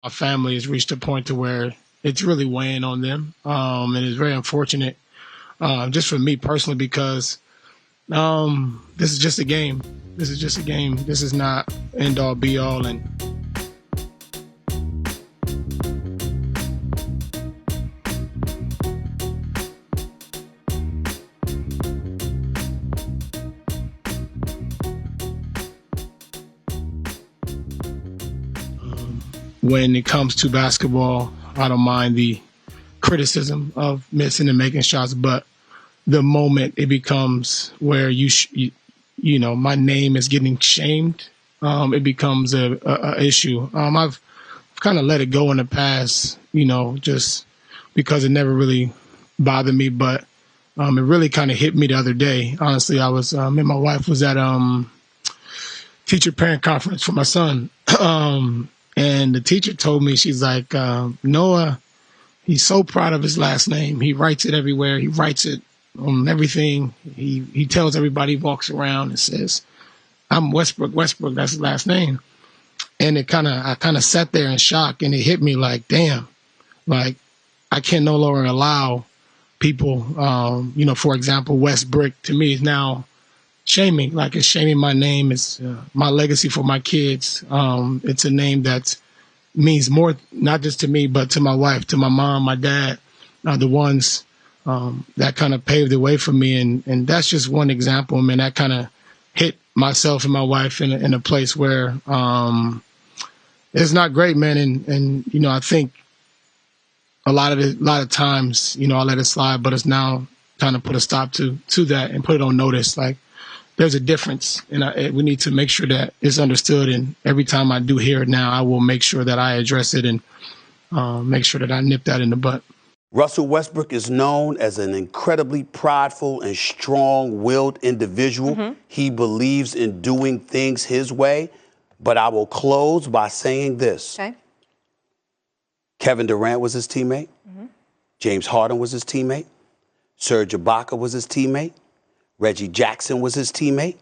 My family has reached a point to where it's really weighing on them. And it's very unfortunate, just for me personally, because this is just a game. This is just a game. This is not end all be all. And when it comes to basketball, I don't mind the criticism of missing and making shots, but the moment it becomes where you know, my name is getting shamed, it becomes a issue. I've kind of let it go in the past, you know, just because it never really bothered me, but it really kind of hit me the other day. Honestly, I was, me and my wife was at teacher parent conference for my son. And the teacher told me, she's like, Noah, he's so proud of his last name. He writes it everywhere. He writes it on everything. He tells everybody, he walks around and says, I'm Westbrook, that's his last name. And I kind of sat there in shock, and it hit me like, damn, like I can no longer allow people, you know, for example, Westbrick to me is now shaming, like it's shaming my name. It's my legacy for my kids. It's a name that means more, not just to me, but to my wife, to my mom, my dad, the ones that kind of paved the way for me. And that's just one example, man, that kind of hit myself and my wife in a place where it's not great, man. And you know, I think a lot of times, you know, I let it slide, but it's now time to put a stop to that and put it on notice. Like, there's a difference, and we need to make sure that it's understood. And every time I do hear it now, I will make sure that I address it and make sure that I nip that in the butt. Russell Westbrook is known as an incredibly prideful and strong-willed individual. Mm-hmm. He believes in doing things his way. But I will close by saying this. Okay. Kevin Durant was his teammate. Mm-hmm. James Harden was his teammate. Serge Ibaka was his teammate. Reggie Jackson was his teammate.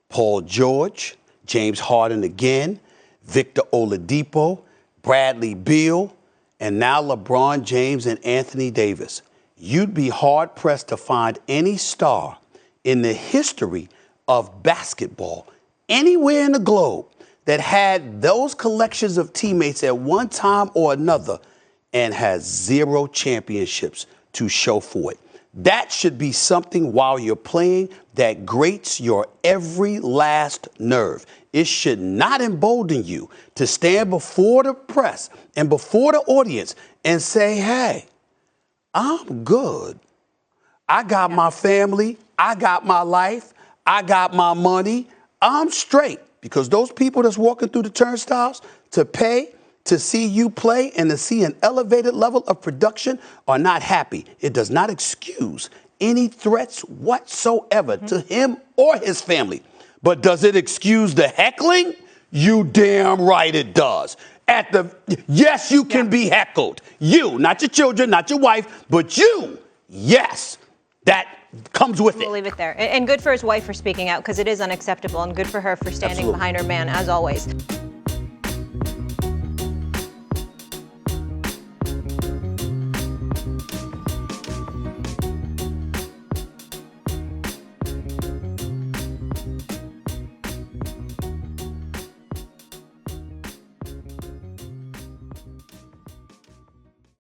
Paul George, James Harden again, Victor Oladipo, Bradley Beal, and now LeBron James and Anthony Davis. You'd be hard-pressed to find any star in the history of basketball anywhere in the globe that had those collections of teammates at one time or another and has 0 championships to show for it. That should be something while you're playing that grates your every last nerve. It should not embolden you to stand before the press and before the audience and say, hey, I'm good. I got my family. I got my life. I got my money. I'm straight. Because those people that's walking through the turnstiles to pay to see you play and to see an elevated level of production are not happy. It does not excuse any threats whatsoever to him or his family. But does it excuse the heckling? You damn right it does. Yes, you can be heckled. You, not your children, not your wife, but you, yes, that comes with it. We'll leave it there. And good for his wife for speaking out, because it is unacceptable, and good for her for standing behind her man, as always.